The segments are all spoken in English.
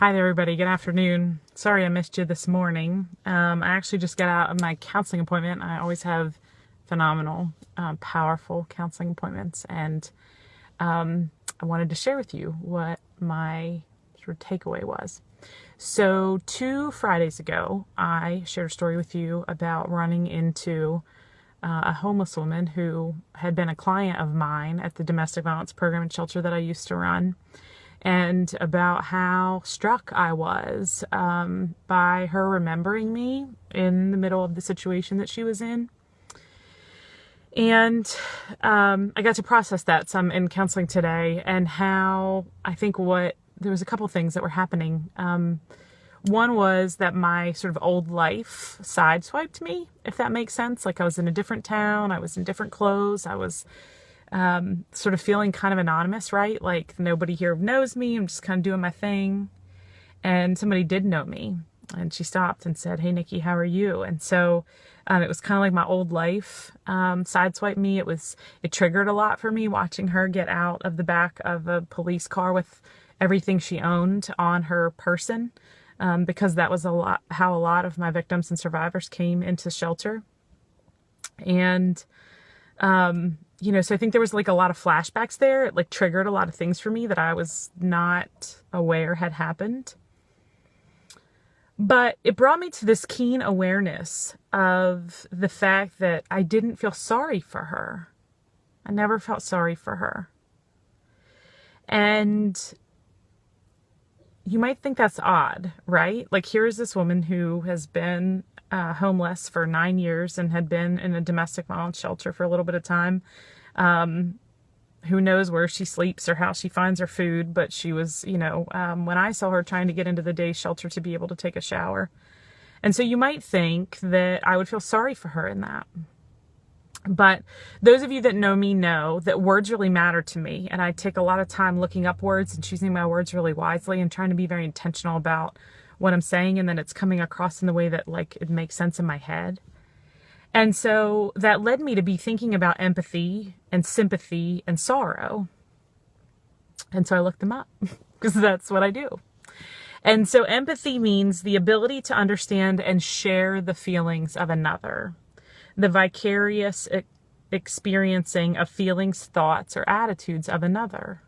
Hi there, everybody. Good afternoon. Sorry I missed you this morning. I actually just got out of my counseling appointment. I always have phenomenal, powerful counseling appointments, and I wanted to share with you what my sort of takeaway was. So 2 Fridays ago, I shared a story with you about running into a homeless woman who had been a client of mine at the domestic violence program and shelter that I used to run, and about how struck I was by her remembering me in the middle of the situation that she was in. And I got to process that some in counseling today, and how I think there was a couple things that were happening. One was that my sort of old life sideswiped me, if that makes sense. Like, I was in a different town, I was in different clothes, I was sort of feeling kind of anonymous, right? Like, nobody here knows me, I'm just kind of doing my thing. And somebody did know me, and she stopped and said, "Hey, Nikki, how are you?" And so it was kind of like my old life sideswiped me. It triggered a lot for me watching her get out of the back of a police car with everything she owned on her person, because that was how a lot of my victims and survivors came into shelter. And so I think there was like a lot of flashbacks there. It like triggered a lot of things for me that I was not aware had happened. But it brought me to this keen awareness of the fact that I didn't feel sorry for her. I never felt sorry for her. And you might think that's odd, right? Like, here is this woman who has been homeless for 9 years and had been in a domestic violence shelter for a little bit of time. Who knows where she sleeps or how she finds her food, but she was, when I saw her, trying to get into the day shelter to be able to take a shower. And so you might think that I would feel sorry for her in that. But those of you that know me know that words really matter to me, and I take a lot of time looking up words and choosing my words really wisely and trying to be very intentional about what I'm saying, and then it's coming across in the way that, like, it makes sense in my head. And so that led me to be thinking about empathy and sympathy and sorrow. And so I looked them up because that's what I do. And so empathy means the ability to understand and share the feelings of another, the vicarious experiencing of feelings, thoughts, or attitudes of another.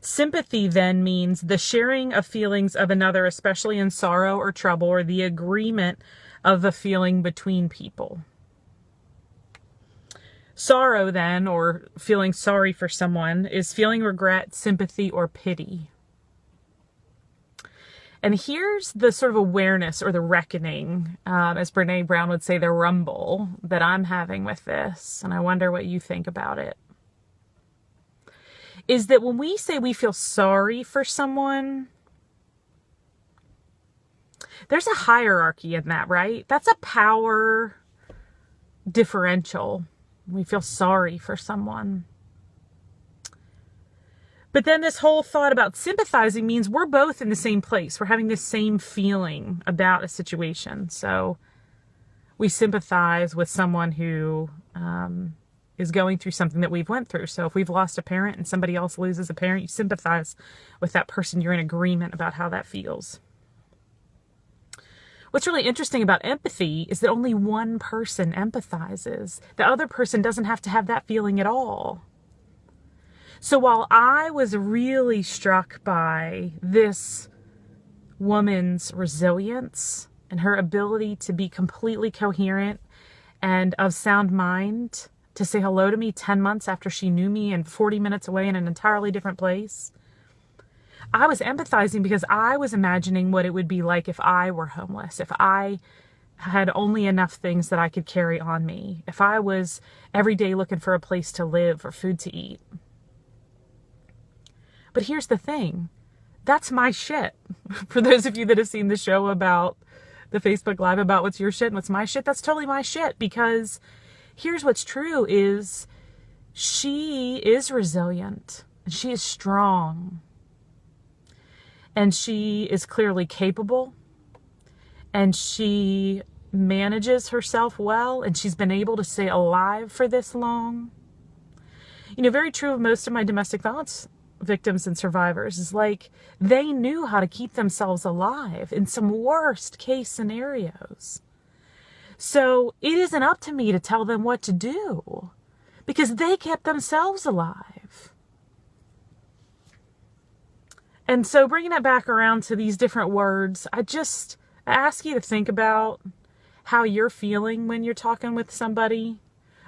Sympathy then means the sharing of feelings of another, especially in sorrow or trouble, or the agreement of a feeling between people. Sorrow then, or feeling sorry for someone, is feeling regret, sympathy, or pity. And here's the sort of awareness or the reckoning, as Brene Brown would say, the rumble that I'm having with this, and I wonder what you think about it, is that when we say we feel sorry for someone, there's a hierarchy in that, right? That's a power differential. We feel sorry for someone. But then this whole thought about sympathizing means we're both in the same place. We're having the same feeling about a situation. So we sympathize with someone who is going through something that we've went through. So if we've lost a parent and somebody else loses a parent, you sympathize with that person. You're in agreement about how that feels. What's really interesting about empathy is that only one person empathizes. The other person doesn't have to have that feeling at all. So while I was really struck by this woman's resilience and her ability to be completely coherent and of sound mind, to say hello to me 10 months after she knew me and 40 minutes away in an entirely different place, I was empathizing because I was imagining what it would be like if I were homeless, if I had only enough things that I could carry on me, if I was every day looking for a place to live or food to eat. But here's the thing, that's my shit. For those of you that have seen the show about the Facebook Live about what's your shit and what's my shit, that's totally my shit, because here's what's true is she is resilient and she is strong. And she is clearly capable, and she manages herself well, and she's been able to stay alive for this long. Very true of most of my domestic violence victims and survivors is like they knew how to keep themselves alive in some worst case scenarios. So it isn't up to me to tell them what to do because they kept themselves alive. And so bringing it back around to these different words, I ask you to think about how you're feeling when you're talking with somebody.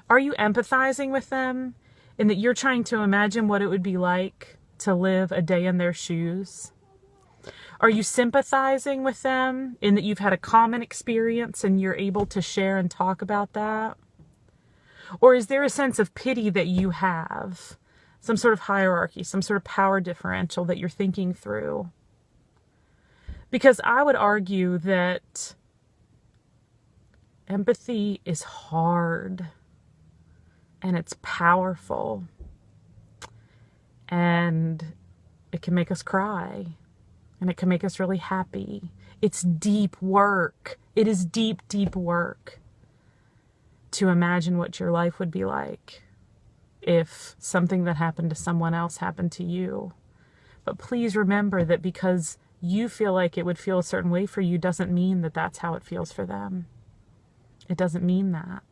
Are you empathizing with them in that you're trying to imagine what it would be like to live a day in their shoes? Are you sympathizing with them in that you've had a common experience and you're able to share and talk about that? Or is there a sense of pity that you have? Some sort of hierarchy, some sort of power differential that you're thinking through? Because I would argue that empathy is hard and it's powerful and it can make us cry and it can make us really happy. It's deep work. It is deep, deep work to imagine what your life would be like if something that happened to someone else happened to you. But please remember that because you feel like it would feel a certain way for you doesn't mean that that's how it feels for them. It doesn't mean that.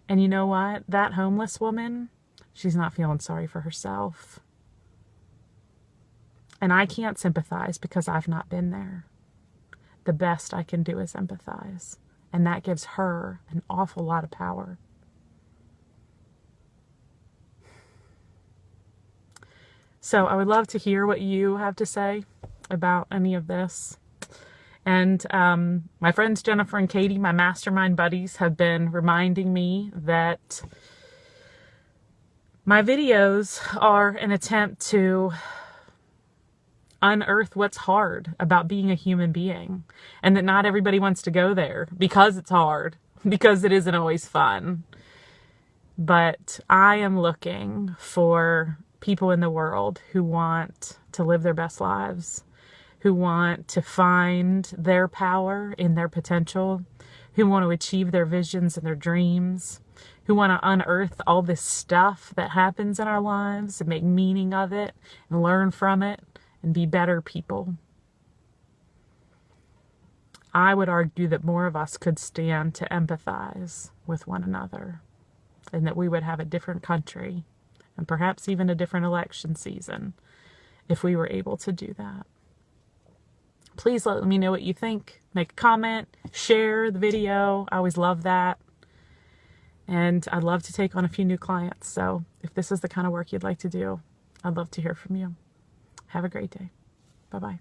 And you know what? That homeless woman, she's not feeling sorry for herself. And I can't sympathize because I've not been there. The best I can do is empathize. And that gives her an awful lot of power. So I would love to hear what you have to say about any of this. And my friends Jennifer and Katie, my mastermind buddies, have been reminding me that my videos are an attempt to unearth what's hard about being a human being, and that not everybody wants to go there because it's hard, because it isn't always fun. But I am looking for people in the world who want to live their best lives, who want to find their power in their potential, who want to achieve their visions and their dreams, who want to unearth all this stuff that happens in our lives and make meaning of it and learn from it and be better people. I would argue that more of us could stand to empathize with one another and that we would have a different country and perhaps even a different election season if we were able to do that. Please let me know what you think. Make a comment, share the video. I always love that. And I'd love to take on a few new clients. So if this is the kind of work you'd like to do, I'd love to hear from you. Have a great day. Bye-bye.